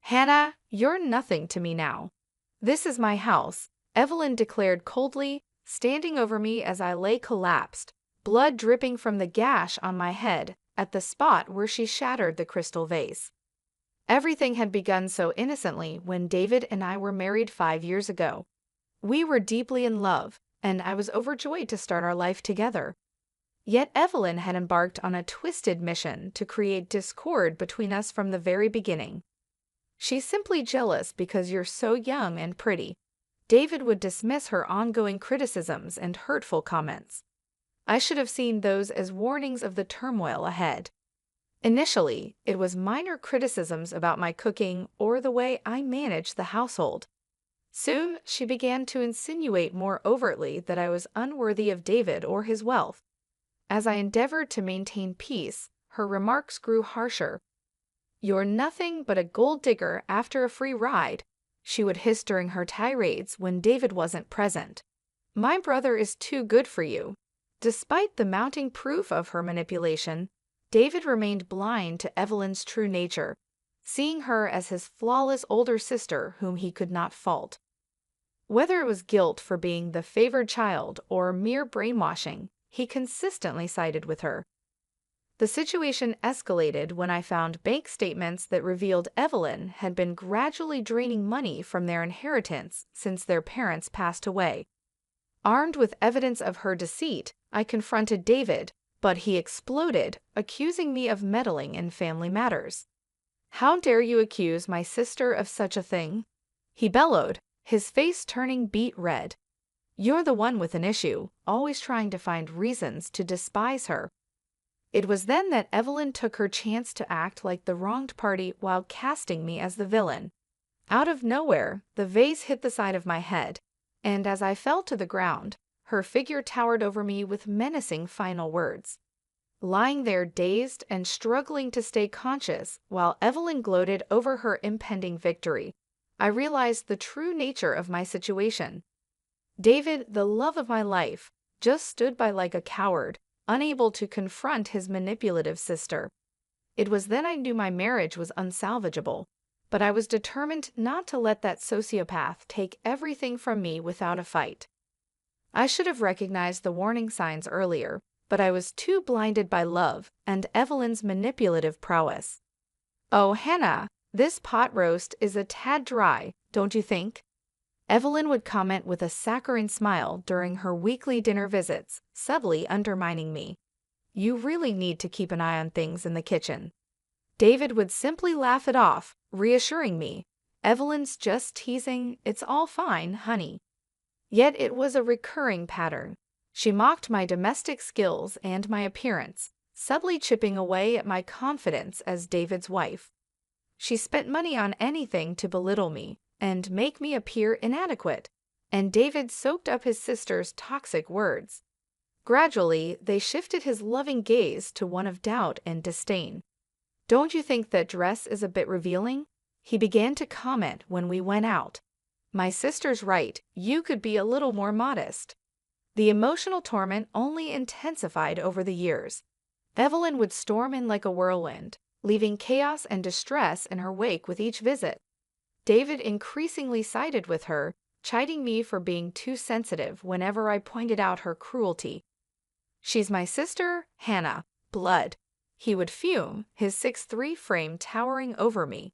Hannah, you're nothing to me now. This is my house, Evelyn declared coldly, standing over me as I lay collapsed, blood dripping from the gash on my head at the spot where she shattered the crystal vase. Everything had begun so innocently when David and I were married 5 years ago. We were deeply in love, and I was overjoyed to start our life together. Yet Evelyn had embarked on a twisted mission to create discord between us from the very beginning. "She's simply jealous because you're so young and pretty." David would dismiss her ongoing criticisms and hurtful comments. I should have seen those as warnings of the turmoil ahead. Initially, it was minor criticisms about my cooking or the way I managed the household. Soon, she began to insinuate more overtly that I was unworthy of David or his wealth. As I endeavored to maintain peace, her remarks grew harsher. "You're nothing but a gold digger after a free ride," she would hiss during her tirades when David wasn't present. "My brother is too good for you." Despite the mounting proof of her manipulation, David remained blind to Evelyn's true nature, seeing her as his flawless older sister whom he could not fault. Whether it was guilt for being the favored child or mere brainwashing, he consistently sided with her. The situation escalated when I found bank statements that revealed Evelyn had been gradually draining money from their inheritance since their parents passed away. Armed with evidence of her deceit, I confronted David, but he exploded, accusing me of meddling in family matters. "How dare you accuse my sister of such a thing?" he bellowed, his face turning beet red. "You're the one with an issue, always trying to find reasons to despise her." It was then that Evelyn took her chance to act like the wronged party while casting me as the villain. Out of nowhere, the vase hit the side of my head, and as I fell to the ground, her figure towered over me with menacing final words. Lying there dazed and struggling to stay conscious while Evelyn gloated over her impending victory, I realized the true nature of my situation. David, the love of my life, just stood by like a coward, unable to confront his manipulative sister. It was then I knew my marriage was unsalvageable, but I was determined not to let that sociopath take everything from me without a fight. I should have recognized the warning signs earlier, but I was too blinded by love and Evelyn's manipulative prowess. "Oh, Hannah, this pot roast is a tad dry, don't you think?" Evelyn would comment with a saccharine smile during her weekly dinner visits, subtly undermining me. "You really need to keep an eye on things in the kitchen." David would simply laugh it off, reassuring me, "Evelyn's just teasing, it's all fine, honey." Yet it was a recurring pattern. She mocked my domestic skills and my appearance, subtly chipping away at my confidence as David's wife. She spent money on anything to belittle me and make me appear inadequate, and David soaked up his sister's toxic words. Gradually, they shifted his loving gaze to one of doubt and disdain. "Don't you think that dress is a bit revealing?" he began to comment when we went out. "My sister's right, you could be a little more modest." The emotional torment only intensified over the years. Evelyn would storm in like a whirlwind, leaving chaos and distress in her wake with each visit. David increasingly sided with her, chiding me for being too sensitive whenever I pointed out her cruelty. "She's my sister, Hannah, blood," he would fume, his 6'3" frame towering over me.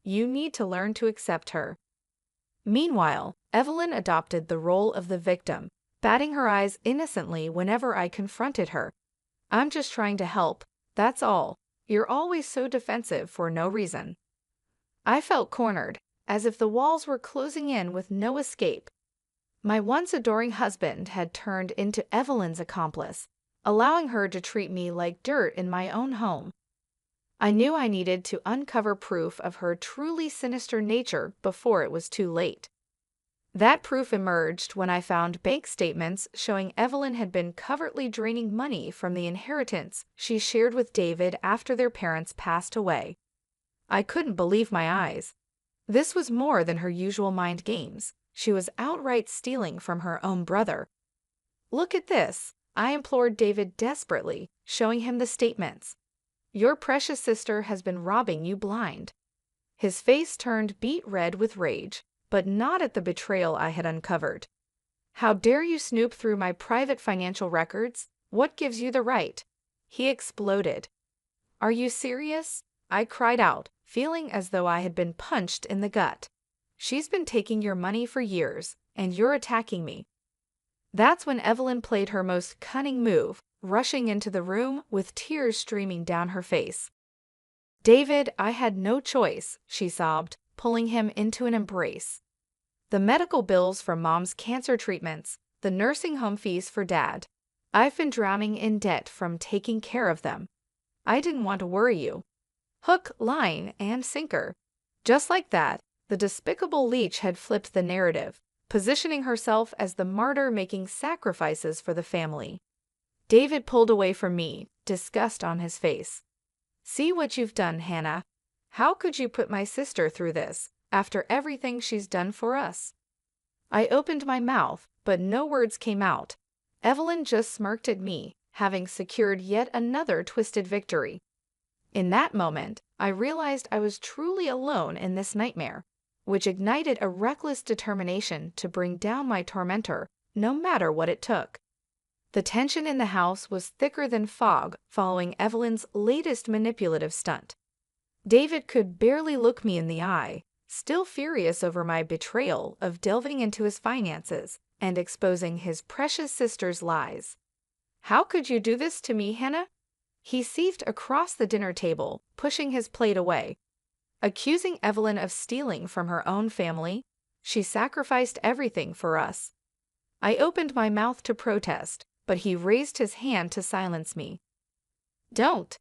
"You need to learn to accept her." Meanwhile, Evelyn adopted the role of the victim, batting her eyes innocently whenever I confronted her. "I'm just trying to help, that's all. You're always so defensive for no reason." I felt cornered, as if the walls were closing in with no escape. My once adoring husband had turned into Evelyn's accomplice, allowing her to treat me like dirt in my own home. I knew I needed to uncover proof of her truly sinister nature before it was too late. That proof emerged when I found bank statements showing Evelyn had been covertly draining money from the inheritance she shared with David after their parents passed away. I couldn't believe my eyes. This was more than her usual mind games. She was outright stealing from her own brother. "Look at this," I implored David desperately, showing him the statements. "Your precious sister has been robbing you blind." His face turned beet red with rage, but not at the betrayal I had uncovered. "How dare you snoop through my private financial records? What gives you the right?" he exploded. "Are you serious?" I cried out, feeling as though I had been punched in the gut. "She's been taking your money for years, and you're attacking me." That's when Evelyn played her most cunning move, rushing into the room with tears streaming down her face. "David, I had no choice," she sobbed, pulling him into an embrace. "The medical bills from Mom's cancer treatments, the nursing home fees for Dad. I've been drowning in debt from taking care of them. I didn't want to worry you." Hook, line, and sinker. Just like that, the despicable leech had flipped the narrative, positioning herself as the martyr making sacrifices for the family. David pulled away from me, disgust on his face. "See what you've done, Hannah. How could you put my sister through this, after everything she's done for us?" I opened my mouth, but no words came out. Evelyn just smirked at me, having secured yet another twisted victory. In that moment, I realized I was truly alone in this nightmare, which ignited a reckless determination to bring down my tormentor, no matter what it took. The tension in the house was thicker than fog following Evelyn's latest manipulative stunt. David could barely look me in the eye, still furious over my betrayal of delving into his finances and exposing his precious sister's lies. "How could you do this to me, Hannah?" He seethed across the dinner table, pushing his plate away. "Accusing Evelyn of stealing from her own family? She sacrificed everything for us." I opened my mouth to protest, but he raised his hand to silence me. "Don't.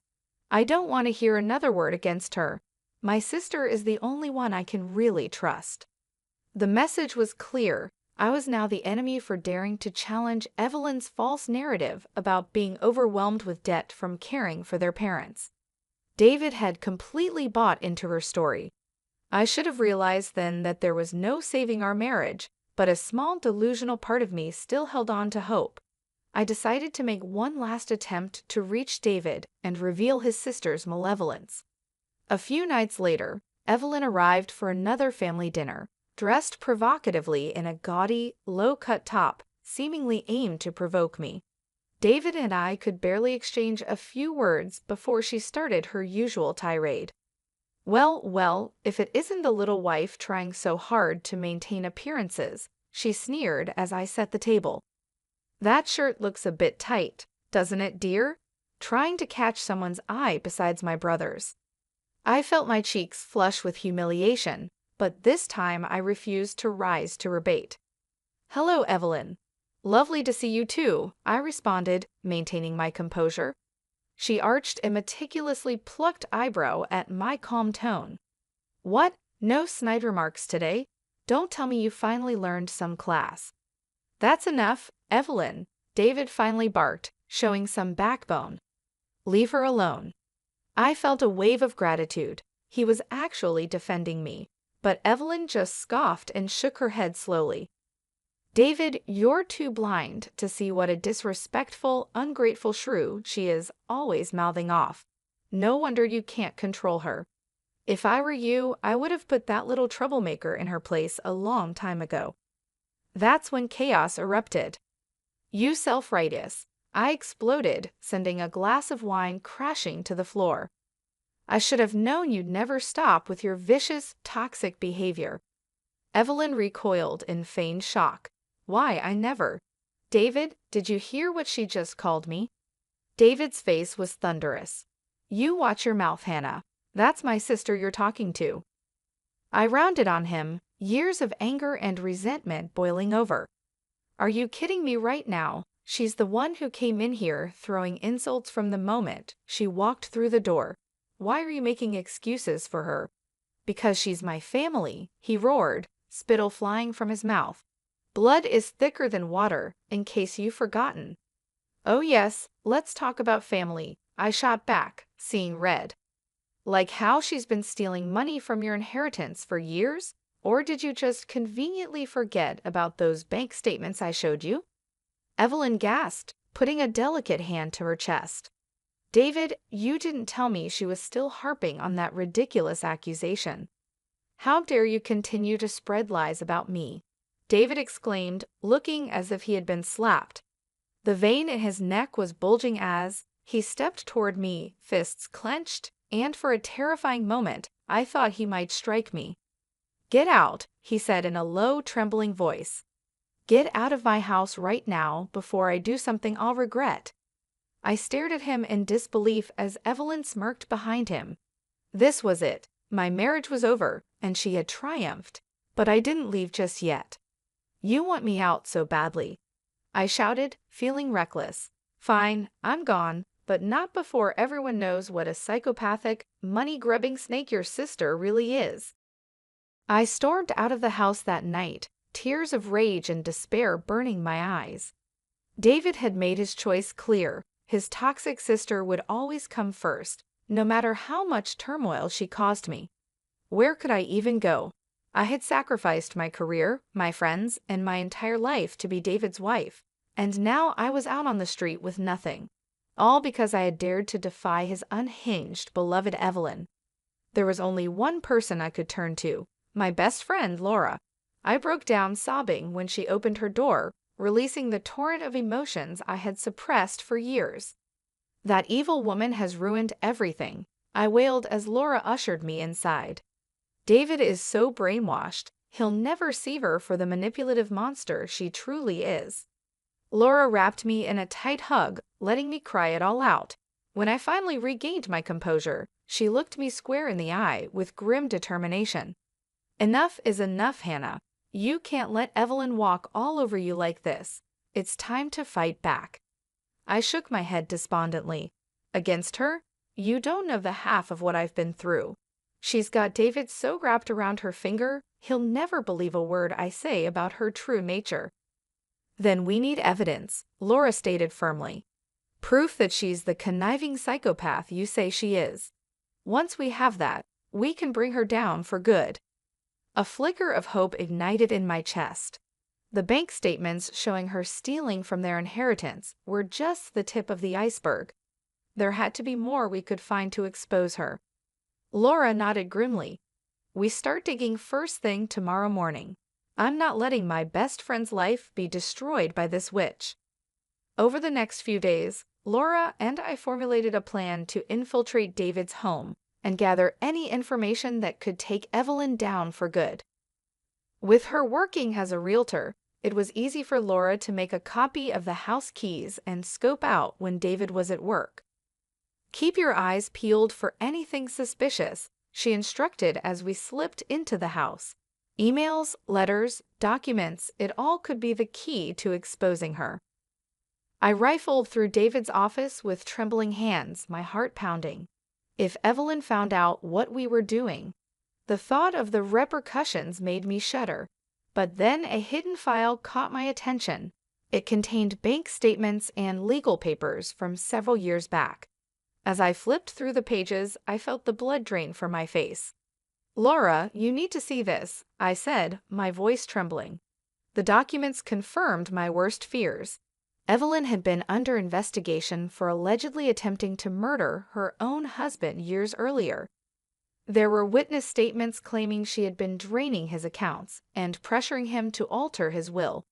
I don't want to hear another word against her. My sister is the only one I can really trust." The message was clear. I was now the enemy for daring to challenge Evelyn's false narrative about being overwhelmed with debt from caring for their parents. David had completely bought into her story. I should have realized then that there was no saving our marriage, but a small delusional part of me still held on to hope. I decided to make one last attempt to reach David and reveal his sister's malevolence. A few nights later, Evelyn arrived for another family dinner, dressed provocatively in a gaudy, low-cut top, seemingly aimed to provoke me. David and I could barely exchange a few words before she started her usual tirade. Well, if it isn't the little wife trying so hard to maintain appearances," she sneered as I set the table. "That shirt looks a bit tight, doesn't it, dear? Trying to catch someone's eye besides my brother's." I felt my cheeks flush with humiliation, but this time I refused to rise to her bait. "Hello, Evelyn. Lovely to see you too," I responded, maintaining my composure. She arched a meticulously plucked eyebrow at my calm tone. "What? No snide remarks today? Don't tell me you finally learned some class." "That's enough, Evelyn," David finally barked, showing some backbone. "Leave her alone." I felt a wave of gratitude. He was actually defending me. But Evelyn just scoffed and shook her head slowly. "David, you're too blind to see what a disrespectful, ungrateful shrew she is, always mouthing off. No wonder you can't control her. If I were you, I would have put that little troublemaker in her place a long time ago." That's when chaos erupted. "You self-righteous," I exploded, sending a glass of wine crashing to the floor. "I should have known you'd never stop with your vicious, toxic behavior." Evelyn recoiled in feigned shock. "Why, I never." "David, did you hear what she just called me?" David's face was thunderous. "You watch your mouth, Hannah. That's my sister you're talking to." I rounded on him, years of anger and resentment boiling over. "Are you kidding me right now? She's the one who came in here throwing insults from the moment she walked through the door. Why are you making excuses for her?" "Because she's my family," he roared, spittle flying from his mouth. "Blood is thicker than water, in case you've forgotten." "Oh yes, let's talk about family," I shot back, seeing red. "Like how she's been stealing money from your inheritance for years? Or did you just conveniently forget about those bank statements I showed you?" Evelyn gasped, putting a delicate hand to her chest. "David, you didn't tell me she was still harping on that ridiculous accusation." How dare you continue to spread lies about me? David exclaimed, looking as if he had been slapped. The vein in his neck was bulging as he stepped toward me, fists clenched, and for a terrifying moment, I thought he might strike me. "Get out," he said in a low, trembling voice. "Get out of my house right now before I do something I'll regret." I stared at him in disbelief as Evelyn smirked behind him. This was it. My marriage was over, and she had triumphed. But I didn't leave just yet. "You want me out so badly," I shouted, feeling reckless. "Fine, I'm gone, but not before everyone knows what a psychopathic, money-grubbing snake your sister really is." I stormed out of the house that night, tears of rage and despair burning my eyes. David had made his choice clear. His toxic sister would always come first, no matter how much turmoil she caused me. Where could I even go? I had sacrificed my career, my friends, and my entire life to be David's wife, and now I was out on the street with nothing. All because I had dared to defy his unhinged, beloved Evelyn. There was only one person I could turn to, my best friend, Laura. I broke down sobbing when she opened her door, releasing the torrent of emotions I had suppressed for years. "That evil woman has ruined everything," I wailed as Laura ushered me inside. "David is so brainwashed, he'll never see her for the manipulative monster she truly is." Laura wrapped me in a tight hug, letting me cry it all out. When I finally regained my composure, she looked me square in the eye with grim determination. "Enough is enough, Hannah. You can't let Evelyn walk all over you like this. It's time to fight back." I shook my head despondently. "Against her? You don't know the half of what I've been through. She's got David so wrapped around her finger, he'll never believe a word I say about her true nature." "Then we need evidence," Laura stated firmly. "Proof that she's the conniving psychopath you say she is. Once we have that, we can bring her down for good." A flicker of hope ignited in my chest. The bank statements showing her stealing from their inheritance were just the tip of the iceberg. There had to be more we could find to expose her. Laura nodded grimly. "We start digging first thing tomorrow morning. I'm not letting my best friend's life be destroyed by this witch." Over the next few days, Laura and I formulated a plan to infiltrate David's home and gather any information that could take Evelyn down for good. With her working as a realtor, it was easy for Laura to make a copy of the house keys and scope out when David was at work. "Keep your eyes peeled for anything suspicious," she instructed as we slipped into the house. Emails, letters, documents, it all could be the key to exposing her. I rifled through David's office with trembling hands, my heart pounding. If Evelyn found out what we were doing, the thought of the repercussions made me shudder. But then a hidden file caught my attention. It contained bank statements and legal papers from several years back. As I flipped through the pages, I felt the blood drain from my face. "Laura, you need to see this," I said, my voice trembling. The documents confirmed my worst fears. Evelyn had been under investigation for allegedly attempting to murder her own husband years earlier. There were witness statements claiming she had been draining his accounts and pressuring him to alter his will.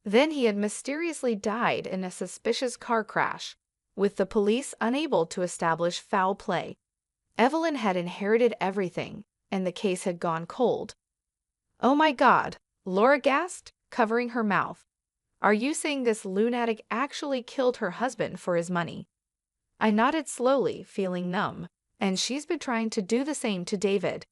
Then he had mysteriously died in a suspicious car crash, with the police unable to establish foul play. Evelyn had inherited everything, and the case had gone cold. "Oh my God," Laura gasped, covering her mouth. "Are you saying this lunatic actually killed her husband for his money?" I nodded slowly, feeling numb. "And she's been trying to do the same to David.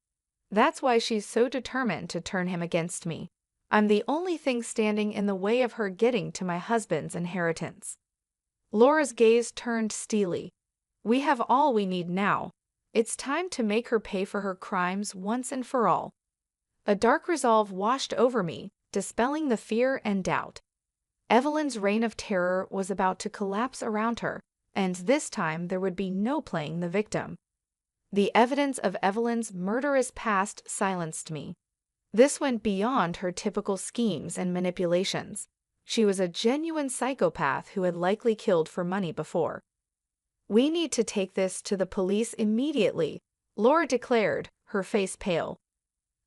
That's why she's so determined to turn him against me. I'm the only thing standing in the way of her getting to my husband's inheritance." Laura's gaze turned steely. "We have all we need now. It's time to make her pay for her crimes once and for all." A dark resolve washed over me, dispelling the fear and doubt. Evelyn's reign of terror was about to collapse around her, and this time there would be no playing the victim. The evidence of Evelyn's murderous past silenced me. This went beyond her typical schemes and manipulations. She was a genuine psychopath who had likely killed for money before. "We need to take this to the police immediately," Laura declared, her face pale.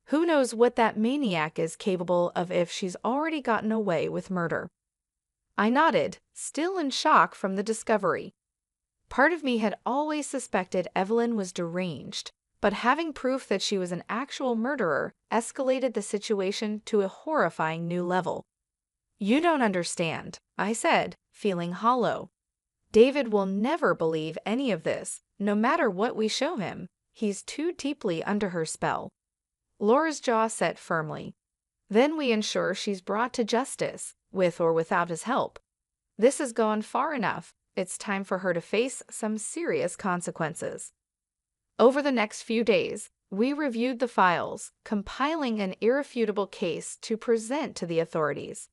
Who knows what that maniac is capable of if she's already gotten away with murder? I nodded, still in shock from the discovery. Part of me had always suspected Evelyn was deranged, but having proof that she was an actual murderer escalated the situation to a horrifying new level. You don't understand, I said, feeling hollow. David will never believe any of this, no matter what we show him. He's too deeply under her spell. Laura's jaw set firmly. Then we ensure she's brought to justice, with or without his help. This has gone far enough. It's time for her to face some serious consequences. Over the next few days, we reviewed the files, compiling an irrefutable case to present to the authorities.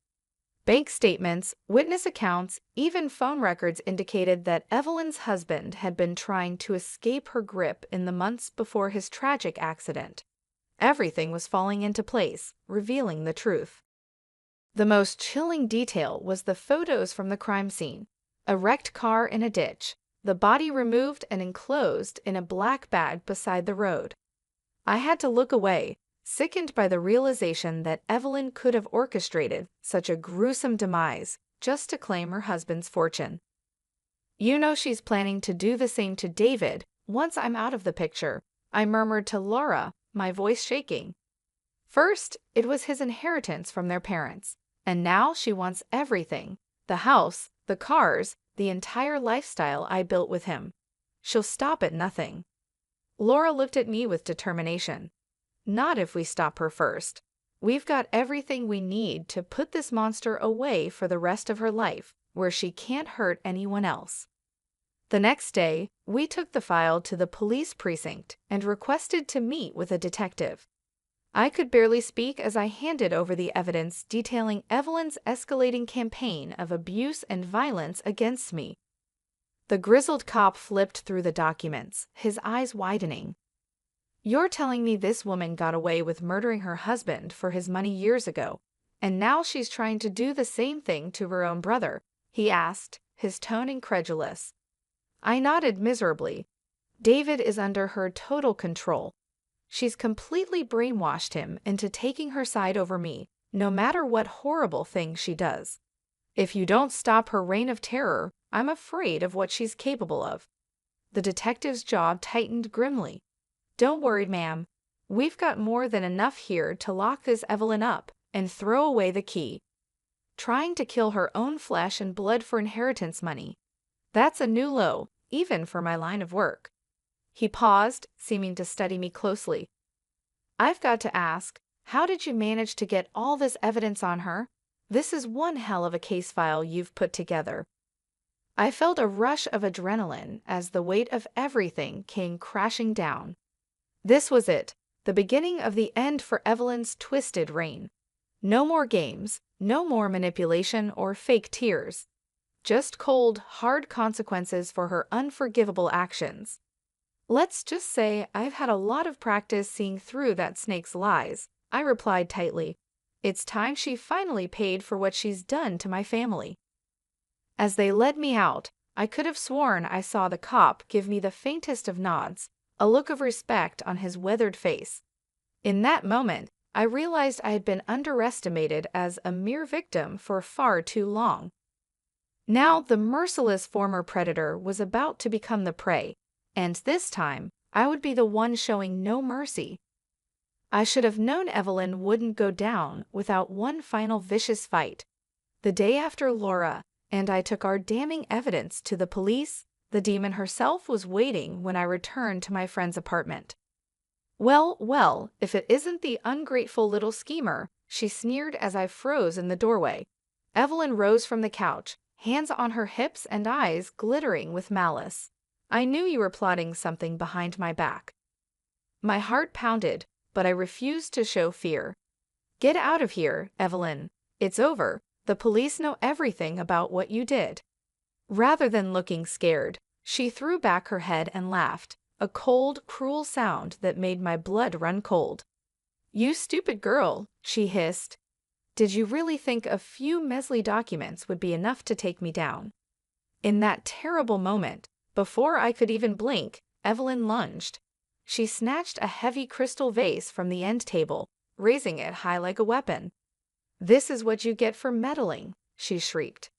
Bank statements, witness accounts, even phone records indicated that Evelyn's husband had been trying to escape her grip in the months before his tragic accident. Everything was falling into place, revealing the truth. The most chilling detail was the photos from the crime scene. A wrecked car in a ditch, the body removed and enclosed in a black bag beside the road. I had to look away, sickened by the realization that Evelyn could have orchestrated such a gruesome demise just to claim her husband's fortune. You know she's planning to do the same to David once I'm out of the picture, I murmured to Laura, my voice shaking. First, it was his inheritance from their parents, and now she wants everything: the house, the cars, the entire lifestyle I built with him. She'll stop at nothing. Laura looked at me with determination. Not if we stop her first. We've got everything we need to put this monster away for the rest of her life, where she can't hurt anyone else. The next day, we took the file to the police precinct and requested to meet with a detective. I could barely speak as I handed over the evidence detailing Evelyn's escalating campaign of abuse and violence against me. The grizzled cop flipped through the documents, his eyes widening. You're telling me this woman got away with murdering her husband for his money years ago, and now she's trying to do the same thing to her own brother? He asked, his tone incredulous. I nodded miserably. David is under her total control. She's completely brainwashed him into taking her side over me, no matter what horrible thing she does. If you don't stop her reign of terror, I'm afraid of what she's capable of. The detective's jaw tightened grimly. Don't worry, ma'am. We've got more than enough here to lock this Evelyn up and throw away the key. Trying to kill her own flesh and blood for inheritance money. That's a new low, even for my line of work. He paused, seeming to study me closely. I've got to ask, how did you manage to get all this evidence on her? This is one hell of a case file you've put together. I felt a rush of adrenaline as the weight of everything came crashing down. This was it, the beginning of the end for Evelyn's twisted reign. No more games, no more manipulation or fake tears. Just cold, hard consequences for her unforgivable actions. Let's just say I've had a lot of practice seeing through that snake's lies, I replied tightly. It's time she finally paid for what she's done to my family. As they led me out, I could have sworn I saw the cop give me the faintest of nods, a look of respect on his weathered face. In that moment, I realized I had been underestimated as a mere victim for far too long. Now the merciless former predator was about to become the prey, and this time I would be the one showing no mercy. I should have known Evelyn wouldn't go down without one final vicious fight. The day after Laura and I took our damning evidence to the police, the demon herself was waiting when I returned to my friend's apartment. Well, well, if it isn't the ungrateful little schemer, she sneered as I froze in the doorway. Evelyn rose from the couch, hands on her hips and eyes glittering with malice. I knew you were plotting something behind my back. My heart pounded, but I refused to show fear. Get out of here, Evelyn. It's over. The police know everything about what you did. Rather than looking scared, she threw back her head and laughed, a cold, cruel sound that made my blood run cold. You stupid girl, she hissed. Did you really think a few measly documents would be enough to take me down? In that terrible moment, before I could even blink, Evelyn lunged. She snatched a heavy crystal vase from the end table, raising it high like a weapon. "This is what you get for meddling," she shrieked.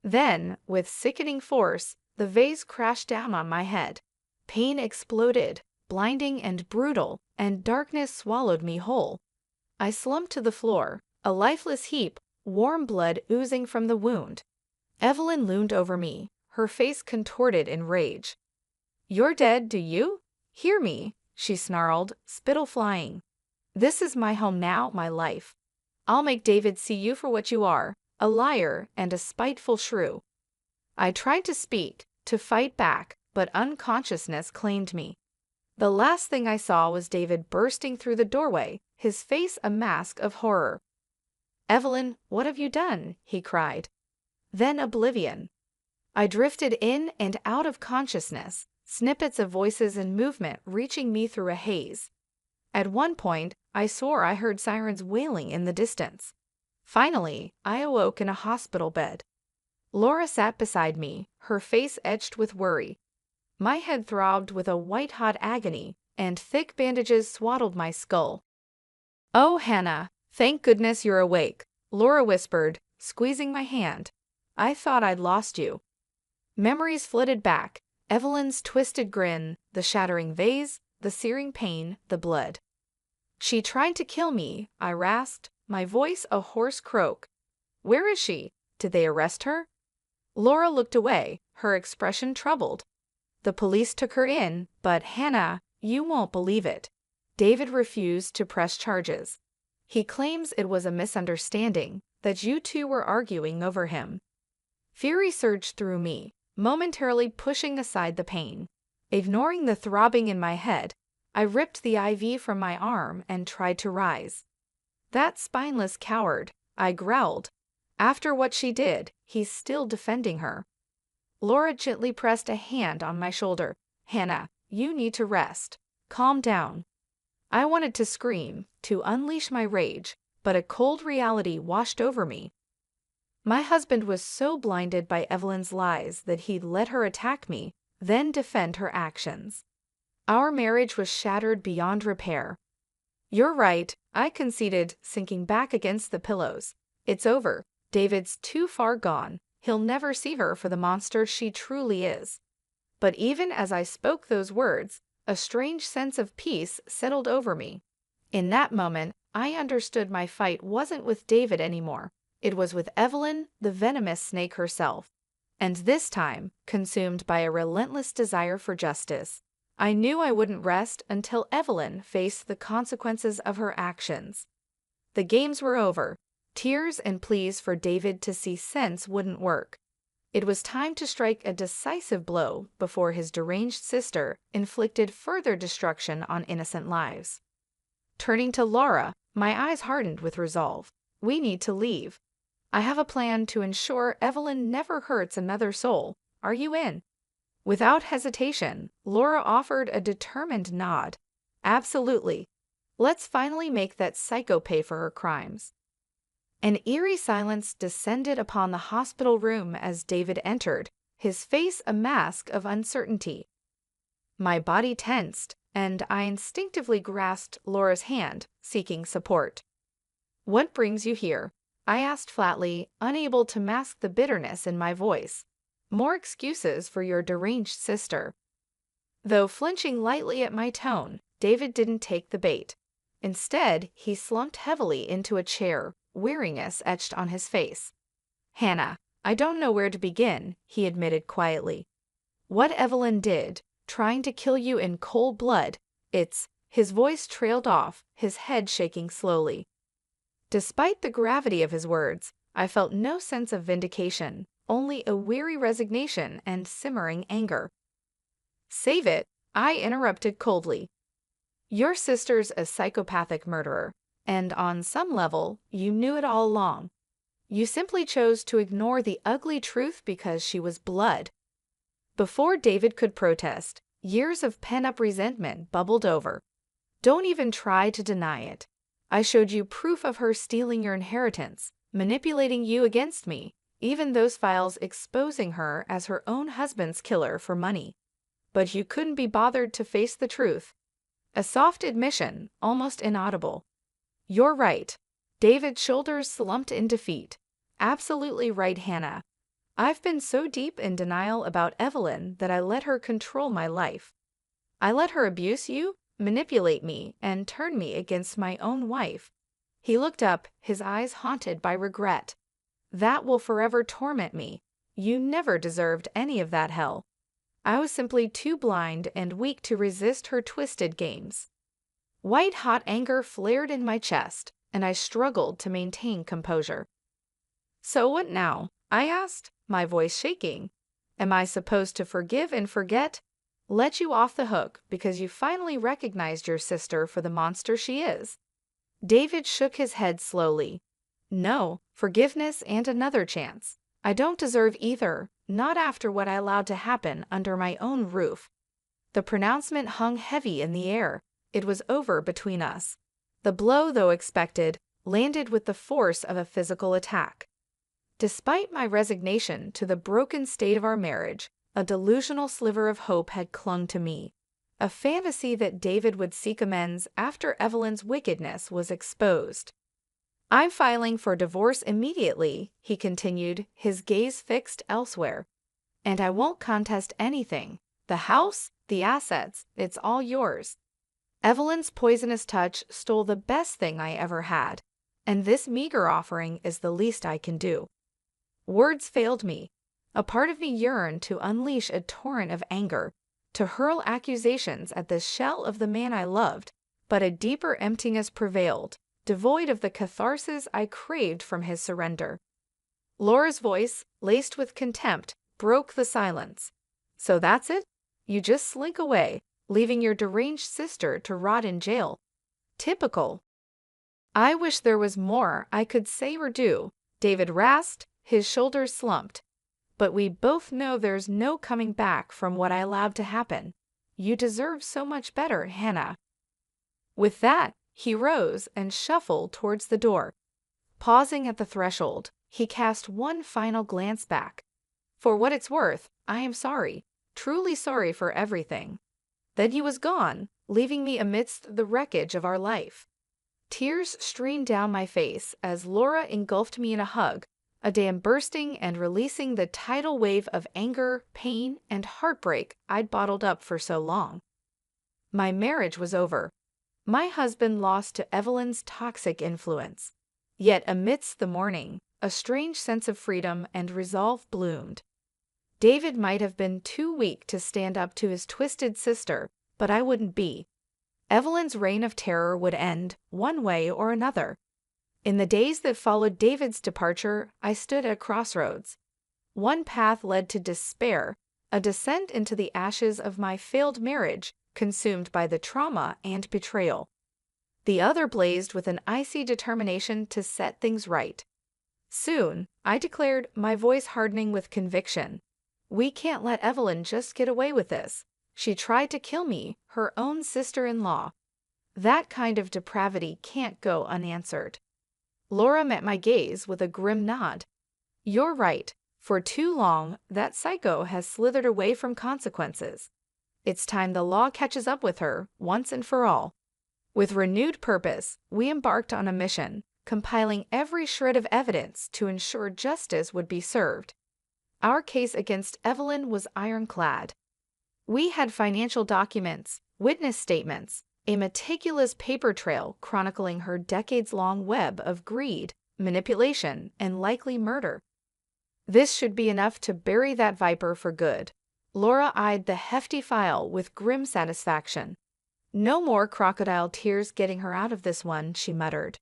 Then, with sickening force, the vase crashed down on my head. Pain exploded, blinding and brutal, and darkness swallowed me whole. I slumped to the floor, a lifeless heap, warm blood oozing from the wound. Evelyn loomed over me, her face contorted in rage. "You're dead, do you? Hear me," she snarled, spittle flying. "This is my home now, my life. I'll make David see you for what you are, a liar and a spiteful shrew." I tried to speak, to fight back, but unconsciousness claimed me. The last thing I saw was David bursting through the doorway, his face a mask of horror. "Evelyn, what have you done?" he cried. Then oblivion. I drifted in and out of consciousness, snippets of voices and movement reaching me through a haze. At one point, I swore I heard sirens wailing in the distance. Finally, I awoke in a hospital bed. Laura sat beside me, her face etched with worry. My head throbbed with a white-hot agony, and thick bandages swaddled my skull. "Oh, Hannah, thank goodness you're awake," Laura whispered, squeezing my hand. "I thought I'd lost you." Memories flooded back, Evelyn's twisted grin, the shattering vase, the searing pain, the blood. "She tried to kill me," I rasped, my voice a hoarse croak. "Where is she? Did they arrest her?" Laura looked away, her expression troubled. "The police took her in, but Hannah, you won't believe it. David refused to press charges. He claims it was a misunderstanding, that you two were arguing over him." Fury surged through me, momentarily pushing aside the pain. Ignoring the throbbing in my head, I ripped the IV from my arm and tried to rise. "That spineless coward," I growled. "After what she did, he's still defending her." Laura gently pressed a hand on my shoulder. "Hannah, you need to rest. Calm down." I wanted to scream, to unleash my rage, but a cold reality washed over me. My husband was so blinded by Evelyn's lies that he'd let her attack me, then defend her actions. Our marriage was shattered beyond repair. "You're right," I conceded, sinking back against the pillows. "It's over. David's too far gone. He'll never see her for the monster she truly is." But even as I spoke those words, a strange sense of peace settled over me. In that moment, I understood my fight wasn't with David anymore. It was with Evelyn, the venomous snake herself. And this time, consumed by a relentless desire for justice. I knew I wouldn't rest until Evelyn faced the consequences of her actions. The games were over. Tears and pleas for David to see sense wouldn't work. It was time to strike a decisive blow before his deranged sister inflicted further destruction on innocent lives. Turning to Laura, my eyes hardened with resolve. "We need to leave. I have a plan to ensure Evelyn never hurts another soul. Are you in?" Without hesitation, Laura offered a determined nod. "Absolutely. Let's finally make that psycho pay for her crimes." An eerie silence descended upon the hospital room as David entered, his face a mask of uncertainty. My body tensed, and I instinctively grasped Laura's hand, seeking support. "What brings you here?" I asked flatly, unable to mask the bitterness in my voice. "More excuses for your deranged sister." Though flinching lightly at my tone, David didn't take the bait. Instead, he slumped heavily into a chair, weariness etched on his face. "Hannah, I don't know where to begin," he admitted quietly. "What Evelyn did, trying to kill you in cold blood, it's—" His voice trailed off, his head shaking slowly. Despite the gravity of his words, I felt no sense of vindication, only a weary resignation and simmering anger. "Save it," I interrupted coldly. "Your sister's a psychopathic murderer, and on some level, you knew it all along. You simply chose to ignore the ugly truth because she was blood." Before David could protest, years of pent-up resentment bubbled over. "Don't even try to deny it. I showed you proof of her stealing your inheritance, manipulating you against me, even those files exposing her as her own husband's killer for money. But you couldn't be bothered to face the truth. A soft admission, almost inaudible. You're right. David's shoulders slumped in defeat. Absolutely right, Hannah. I've been so deep in denial about Evelyn that I let her control my life. I let her abuse you, manipulate me, and turn me against my own wife. He looked up, his eyes haunted by regret. That will forever torment me. You never deserved any of that hell. I was simply too blind and weak to resist her twisted games. White-hot anger flared in my chest, and I struggled to maintain composure. So what now? I asked, my voice shaking. Am I supposed to forgive and forget? Let you off the hook because you finally recognized your sister for the monster she is? David shook his head slowly. No, forgiveness and another chance. I don't deserve either, not after what I allowed to happen under my own roof. The pronouncement hung heavy in the air. It was over between us. The blow, though expected, landed with the force of a physical attack. Despite my resignation to the broken state of our marriage, a delusional sliver of hope had clung to me. A fantasy that David would seek amends after Evelyn's wickedness was exposed. I'm filing for divorce immediately, he continued, his gaze fixed elsewhere. And I won't contest anything. The house, the assets, it's all yours. Evelyn's poisonous touch stole the best thing I ever had, and this meager offering is the least I can do. Words failed me. A part of me yearned to unleash a torrent of anger, to hurl accusations at the shell of the man I loved, but a deeper emptiness prevailed, devoid of the catharsis I craved from his surrender. Laura's voice, laced with contempt, broke the silence. So that's it? You just slink away, leaving your deranged sister to rot in jail. Typical. I wish there was more I could say or do, David rasped, his shoulders slumped. But we both know there's no coming back from what I allowed to happen. You deserve so much better, Hannah. With that, he rose and shuffled towards the door. Pausing at the threshold, he cast one final glance back. For what it's worth, I am sorry, truly sorry for everything. Then he was gone, leaving me amidst the wreckage of our life. Tears streamed down my face as Laura engulfed me in a hug, a dam bursting and releasing the tidal wave of anger, pain, and heartbreak I'd bottled up for so long. My marriage was over. My husband lost to Evelyn's toxic influence. Yet amidst the mourning, a strange sense of freedom and resolve bloomed. David might have been too weak to stand up to his twisted sister, but I wouldn't be. Evelyn's reign of terror would end, one way or another. In the days that followed David's departure, I stood at a crossroads. One path led to despair, a descent into the ashes of my failed marriage, consumed by the trauma and betrayal. The other blazed with an icy determination to set things right. Soon, I declared, my voice hardening with conviction. We can't let Evelyn just get away with this. She tried to kill me, her own sister-in-law. That kind of depravity can't go unanswered. Laura met my gaze with a grim nod. You're right. For too long, that psycho has slithered away from consequences. It's time the law catches up with her, once and for all. With renewed purpose, we embarked on a mission, compiling every shred of evidence to ensure justice would be served. Our case against Evelyn was ironclad. We had financial documents, witness statements, a meticulous paper trail chronicling her decades-long web of greed, manipulation, and likely murder. This should be enough to bury that viper for good. Laura eyed the hefty file with grim satisfaction. No more crocodile tears getting her out of this one, she muttered.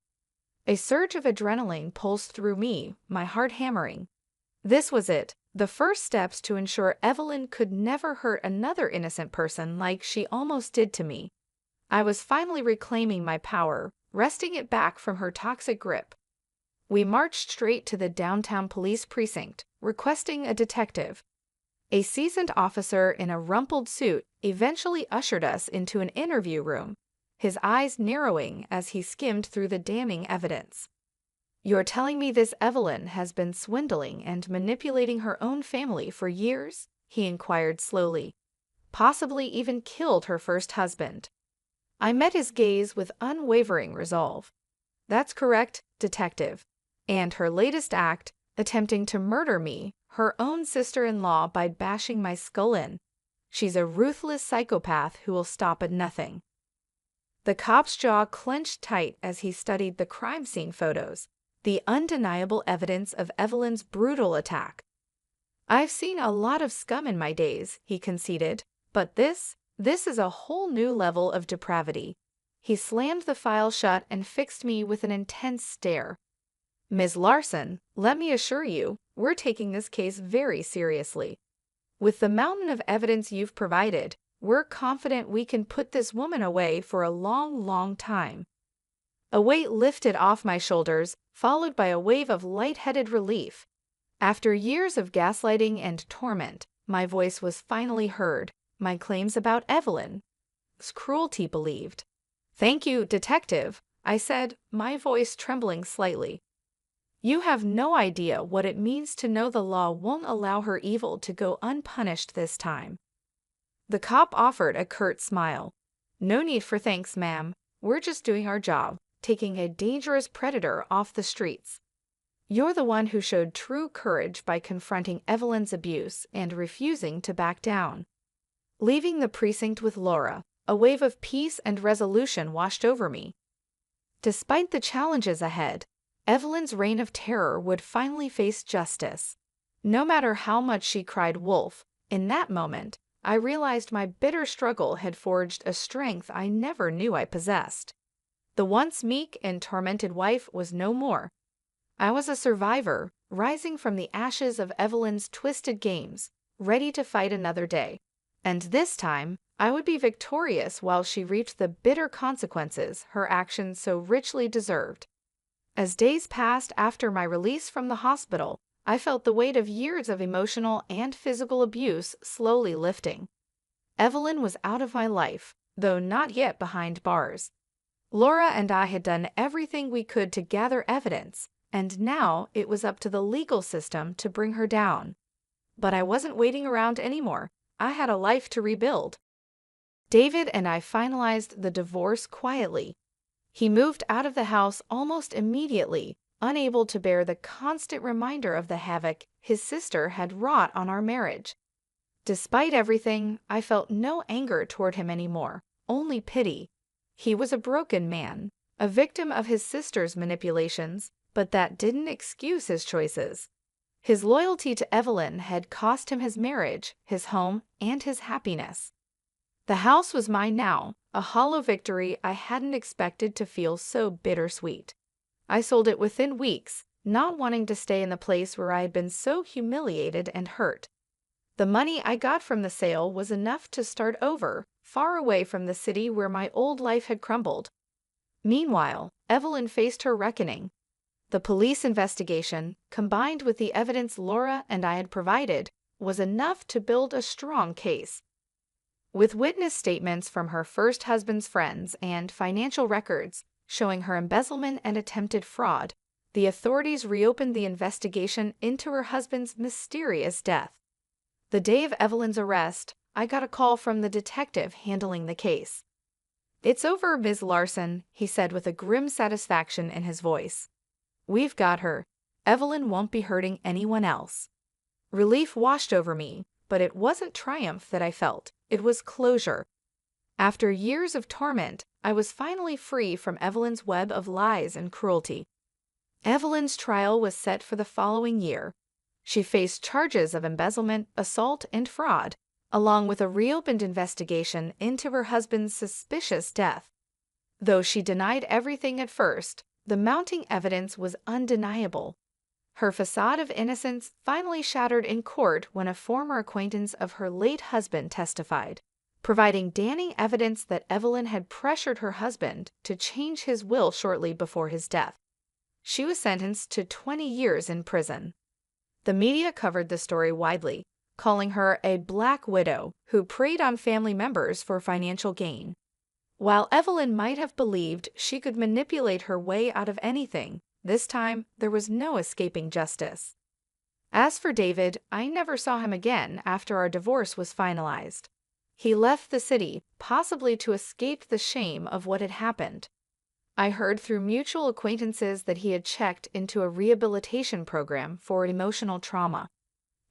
A surge of adrenaline pulsed through me, my heart hammering. This was it, the first steps to ensure Evelyn could never hurt another innocent person like she almost did to me. I was finally reclaiming my power, wresting it back from her toxic grip. We marched straight to the downtown police precinct, requesting a detective. A seasoned officer in a rumpled suit eventually ushered us into an interview room, his eyes narrowing as he skimmed through the damning evidence. You're telling me this Evelyn has been swindling and manipulating her own family for years? He inquired slowly. Possibly even killed her first husband. I met his gaze with unwavering resolve. That's correct, detective. And her latest act, attempting to murder me, her own sister-in-law, by bashing my skull in. She's a ruthless psychopath who will stop at nothing. The cop's jaw clenched tight as he studied the crime scene photos, the undeniable evidence of Evelyn's brutal attack. I've seen a lot of scum in my days, he conceded, but this is a whole new level of depravity. He slammed the file shut and fixed me with an intense stare. Ms. Larson, let me assure you, we're taking this case very seriously. With the mountain of evidence you've provided, we're confident we can put this woman away for a long, long time. A weight lifted off my shoulders, followed by a wave of lightheaded relief. After years of gaslighting and torment, my voice was finally heard, my claims about Evelyn's cruelty believed. Thank you, detective, I said, my voice trembling slightly. You have no idea what it means to know the law won't allow her evil to go unpunished this time. The cop offered a curt smile. No need for thanks, ma'am. We're just doing our job, taking a dangerous predator off the streets. You're the one who showed true courage by confronting Evelyn's abuse and refusing to back down. Leaving the precinct with Laura, a wave of peace and resolution washed over me. Despite the challenges ahead, Evelyn's reign of terror would finally face justice. No matter how much she cried wolf, in that moment, I realized my bitter struggle had forged a strength I never knew I possessed. The once meek and tormented wife was no more. I was a survivor, rising from the ashes of Evelyn's twisted games, ready to fight another day. And this time, I would be victorious while she reaped the bitter consequences her actions so richly deserved. As days passed after my release from the hospital, I felt the weight of years of emotional and physical abuse slowly lifting. Evelyn was out of my life, though not yet behind bars. Laura and I had done everything we could to gather evidence, and now it was up to the legal system to bring her down. But I wasn't waiting around anymore. I had a life to rebuild. David and I finalized the divorce quietly. He moved out of the house almost immediately, unable to bear the constant reminder of the havoc his sister had wrought on our marriage. Despite everything, I felt no anger toward him anymore, only pity. He was a broken man, a victim of his sister's manipulations, but that didn't excuse his choices. His loyalty to Evelyn had cost him his marriage, his home, and his happiness. The house was mine now, a hollow victory I hadn't expected to feel so bittersweet. I sold it within weeks, not wanting to stay in the place where I had been so humiliated and hurt. The money I got from the sale was enough to start over, far away from the city where my old life had crumbled. Meanwhile, Evelyn faced her reckoning. The police investigation, combined with the evidence Laura and I had provided, was enough to build a strong case. With witness statements from her first husband's friends and financial records showing her embezzlement and attempted fraud, the authorities reopened the investigation into her husband's mysterious death. The day of Evelyn's arrest, I got a call from the detective handling the case. "It's over, Ms. Larson," he said with a grim satisfaction in his voice. "We've got her. Evelyn won't be hurting anyone else." Relief washed over me, but it wasn't triumph that I felt. It was closure. After years of torment, I was finally free from Evelyn's web of lies and cruelty. Evelyn's trial was set for the following year. She faced charges of embezzlement, assault, and fraud, along with a reopened investigation into her husband's suspicious death. Though she denied everything at first, the mounting evidence was undeniable. Her facade of innocence finally shattered in court when a former acquaintance of her late husband testified, providing damning evidence that Evelyn had pressured her husband to change his will shortly before his death. She was sentenced to 20 years in prison. The media covered the story widely, calling her a black widow who preyed on family members for financial gain. While Evelyn might have believed she could manipulate her way out of anything, this time there was no escaping justice. As for David, I never saw him again after our divorce was finalized. He left the city, possibly to escape the shame of what had happened. I heard through mutual acquaintances that he had checked into a rehabilitation program for emotional trauma.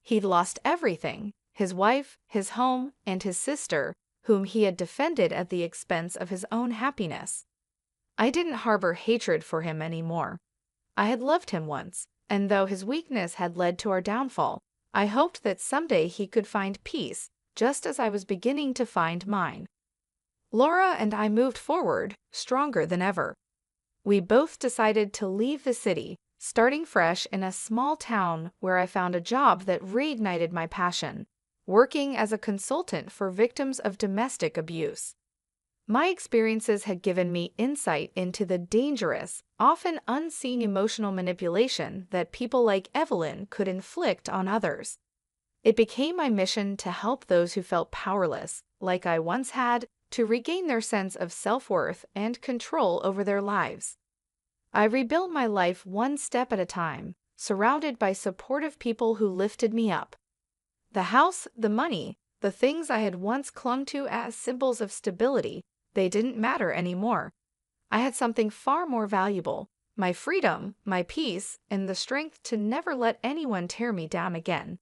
He'd lost everything: his wife, his home, and his sister, whom he had defended at the expense of his own happiness. I didn't harbor hatred for him anymore. I had loved him once, and though his weakness had led to our downfall, I hoped that someday he could find peace, just as I was beginning to find mine. Laura and I moved forward, stronger than ever. We both decided to leave the city, starting fresh in a small town where I found a job that reignited my passion, working as a consultant for victims of domestic abuse. My experiences had given me insight into the dangerous, often unseen emotional manipulation that people like Evelyn could inflict on others. It became my mission to help those who felt powerless, like I once had, to regain their sense of self-worth and control over their lives. I rebuilt my life one step at a time, surrounded by supportive people who lifted me up. The house, the money, the things I had once clung to as symbols of stability, they didn't matter anymore. I had something far more valuable: my freedom, my peace, and the strength to never let anyone tear me down again.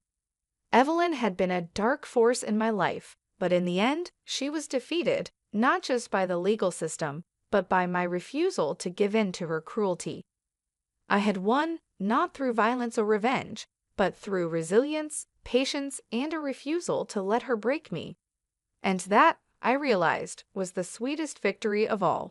Evelyn had been a dark force in my life, but in the end, she was defeated, not just by the legal system, but by my refusal to give in to her cruelty. I had won, not through violence or revenge, but through resilience, patience, and a refusal to let her break me. And that, I realized, was the sweetest victory of all.